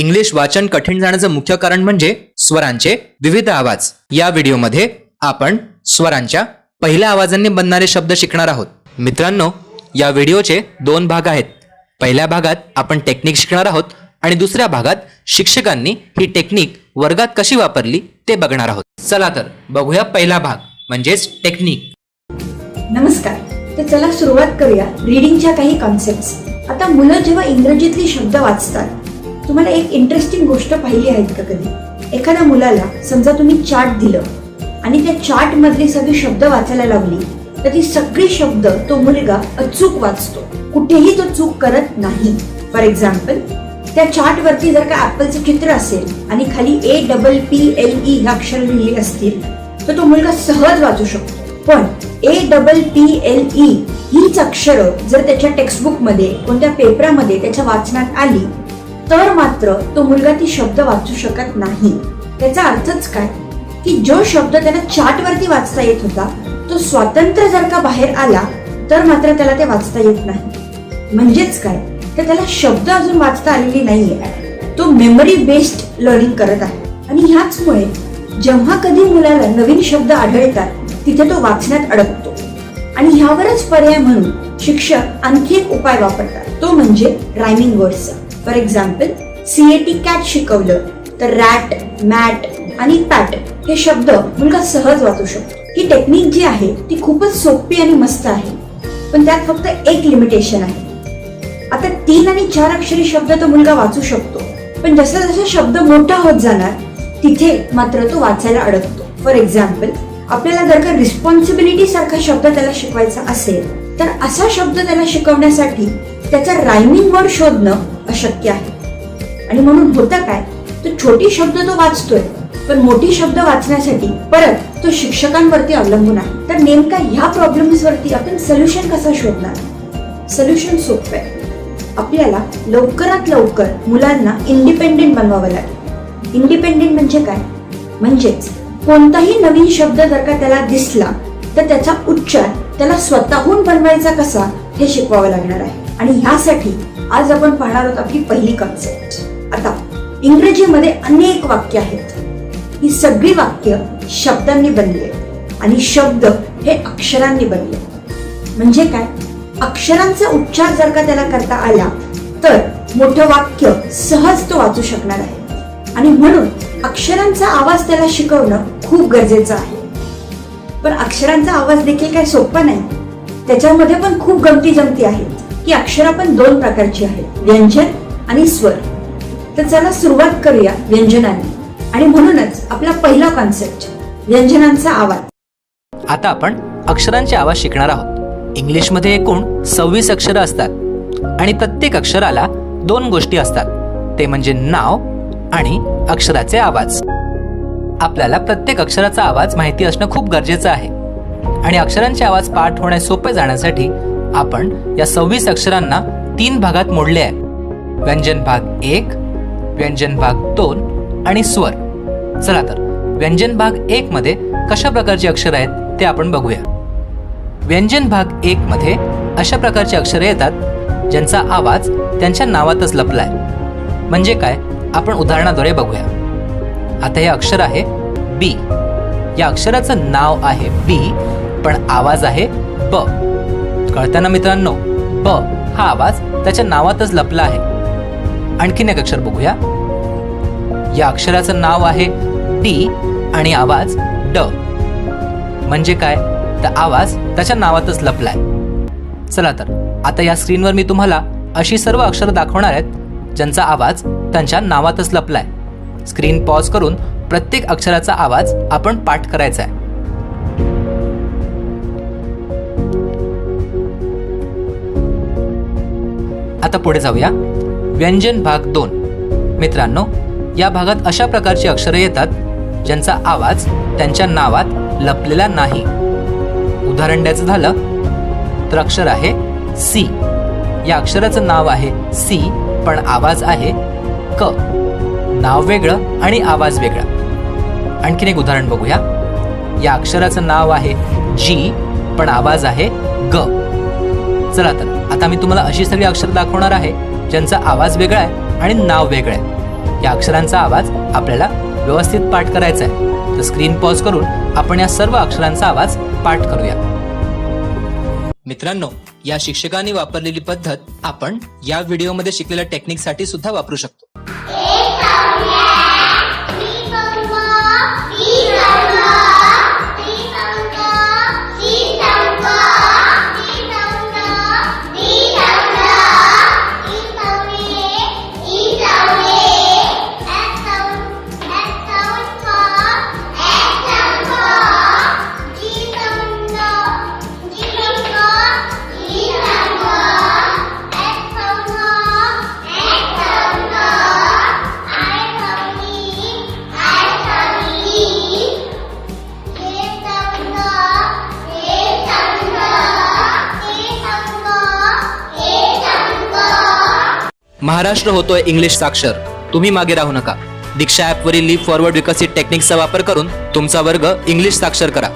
English वाचन कठीण जाण्याचं मुख्य कारण म्हणजे स्वरांचे विविध आवाज। या व्हिडिओमध्ये आपण स्वरांच्या पहिल्या आवाजांनी बनणारे शब्द शिकणार आहोत। मित्रांनो, या व्हिडिओचे 2 भाग आहेत। पहिल्या भागात आपण टेक्निक शिकणार आहोत आणि दुसऱ्या भागात शिक्षकांनी ही टेक्निक वर्गात कशी वापरली ते बघणार आहोत। चला तर बघूया पहिला भाग म्हणजेच टेक्निक। नमस्कार, तर चला सुरुवात करूया रीडिंगच्या काही कॉन्सेप्ट्स। आता मुलं जेव्हा इंग्रजीतले शब्द वाचतात, तुम्हाला एक इंटरेस्टिंग गोष्ट पाहिली आहेत का कधी? एखाद्या मुलाला समजा तुम्ही चार्ट दिलं आणि त्या चार्ट मधले सगळे शब्द वाचायला लावली, तर ती सगळी शब्द तो मुलगा अचूक वाचतो, कुठेही तो चूक करत नाही। फॉर एक्झाम्पल, त्या चार्ट वरती जर का ऍपलचं चित्र असेल आणि खाली APPLE ह्या अक्षर लिहिली असतील, तर तो मुलगा सहज वाचू शकतो। पण APPLE हीच अक्षरं जर त्याच्या टेक्स्टबुक मध्ये कोणत्या पेपरामध्ये त्याच्या वाचनात आली, तर मात्र तो मुलगा ती शब्द वाचू शकत नाही। त्याचा अर्थच काय की जो शब्द त्याला चार्ट वरती वाचता येत होता, तो स्वतंत्र जर का बाहेर आला तर मात्र त्याला ते वाचता येत नाही। म्हणजेच काय, तर त्याला शब्द अजून वाचता आलेली नाहीये, तो मेमरी बेस्ड लर्निंग करत आहे। आणि ह्याचमुळे जेव्हा कधी मुलाला नवीन शब्द आढळतात, तिथे तो वाचण्यात अडकतो। आणि ह्यावरच पर्याय म्हणून शिक्षक आणखी एक उपाय वापरतात, तो म्हणजे रायमिंग वर्ड्सचा। फॉर एक्झाम्पल, CAT कॅट शिकवलं तर रॅट, मॅट आणि पॅट हे शब्द मुलगा सहज वाचू शकतो। ही टेक्निक जी आहे ती खूपच सोपी आणि मस्त आहे, पण त्यात फक्त एक लिमिटेशन आहे। आता 3 आणि 4 अक्षरी शब्द तो मुलगा वाचू शकतो, पण जसा जसा शब्द मोठा होत जाणार, तिथे मात्र तो वाचायला अडकतो। फॉर एक्झाम्पल, आपल्याला जर का रिस्पॉन्सिबिलिटी सारखा शब्द त्याला शिकवायचा असेल, तर असा शब्द त्याला शिकवण्यासाठी त्याचा रायमिंग वर्ड शोधणं अशक्य आहे। आणि म्हणून होतं काय, तो छोटी शब्द तो वाचतोय, पण मोठी शब्द वाचण्यासाठी परत तो शिक्षकांवरती अवलंबून आहे। तर नेमका ह्या प्रॉब्लेम्स वरती आपण सोल्युशन कसं शोधणार? सोल्युशन सोपं आहे। आपल्याला लवकरात लवकर मुलांना इंडिपेंडेंट बनवावं लागेल। इंडिपेंडेंट म्हणजे काय? म्हणजेच कोणताही नवीन शब्द जर का त्याला दिसला, तर त्याचा उच्चार त्याला स्वतःहून बनवायचा कसा हे शिकवावं लागणार आहे। आणि ह्यासाठी आज आपण पाहणार आहोत आपली पहिली कॉन्सेप्ट। आता इंग्रजीमध्ये अनेक वाक्य आहेत, ही सगळी वाक्य शब्दांनी बनली आहेत आणि शब्द हे अक्षरांनी बनले। म्हणजे काय, अक्षरांचा उच्चार जर का त्याला करता आला, तर मोठं वाक्य सहज तो वाचू शकणार आहे। आणि म्हणून अक्षरांचा आवाज त्याला शिकवणं खूप गरजेचं आहे। पण अक्षरांचा आवाज देखील काही सोपा नाही, त्याच्यामध्ये पण खूप गमती जमती आहेत की अक्षर पण 2 प्रकारची आहेत, व्यंजन आणि स्वर। तर चला सुरुवात करूया व्यंजनांनी, आणि म्हणूनच आपला पहिला कॉन्सेप्ट व्यंजनांचा आवाज। आता आपण अक्षरांचे आवाज शिकणार आहोत। इंग्लिशमध्ये एकूण 26 अक्षरं असतात आणि प्रत्येक अक्षराला 2 गोष्टी असतात, ते म्हणजे नाव आणि अक्षराचे आवाज। आपल्याला प्रत्येक अक्षराचा आवाज माहिती असणं खूप गरजेचं आहे। आणि अक्षरांचे आवाज पाठ होण्यास सोपे जाण्यासाठी आपण या 26 अक्षरांना 3 भागात मोडले आहे, व्यंजन भाग 1, व्यंजन भाग 2 आणि स्वर। चला तर व्यंजन भाग 1 मध्ये कशा प्रकारची अक्षर आहेत ते आपण बघूया। व्यंजन भाग 1 मध्ये अशा प्रकारची अक्षरे येतात ज्यांचा आवाज त्यांच्या नावातच लपलाय। म्हणजे काय, आपण उदाहरणाद्वारे बघूया। आता हे अक्षर आहे B, या अक्षराचं नाव आहे B, पण आवाज आहे ब। कळतं ना मित्रांनो, ब हा आवाज त्याच्या नावातच लपला आहे। आणखीन एक अक्षर बघूया। या अक्षराचं नाव आहे D आणि आवाज ड। म्हणजे काय, तर आवाज त्याच्या नावातच लपलाय। चला तर आता या स्क्रीनवर मी तुम्हाला अशी सर्व अक्षरं दाखवणार आहेत ज्यांचा आवाज त्यांच्या नावातच लपलाय। स्क्रीन पॉज करून प्रत्येक अक्षराचा आवाज आपण पाठ करायचा आहे। आता पुढे जाऊया। व्यंजन भाग 2। मित्रांनो, या भागात अशा प्रकारची अक्षरे येतात ज्यांचा आवाज त्यांच्या नावात लपलेला नाही। उदाहरण द्यायचं झालं तर अक्षर आहे C, या अक्षराचं नाव आहे C, पण आवाज आहे क। नाव वेगळं आणि आवाज वेगळा। आणखीन एक उदाहरण बघूया। या अक्षराचं नाव आहे G, पण आवाज आहे ग। चला तर आता मी तुम्हाला अशी सगळी अक्षर दाखवणार आहे ज्यांचा आवाज वेगळा आहे आणि नाव वेगळं आहे। या अक्षरांचा आवाज आपल्याला व्यवस्थित पाठ करायचा आहे. तर स्क्रीन पॉज करून आपण या सर्व अक्षरांचा आवाज पाठ करूया. मित्रांनो, या शिक्षकांनी वापरलेली पद्धत आपण या व्हिडिओमध्ये शिकलेल्या टेक्निकसाठी सुद्धा वापरू शकतो. महाराष्ट्र होतोय इंग्लिश साक्षर. तुम्ही मागे राहू नका. दीक्षा ॲपवरील लीप फॉरवर्ड विकसित टेक्निक्सचा वापर करून तुमचा वर्ग इंग्लिश साक्षर करा.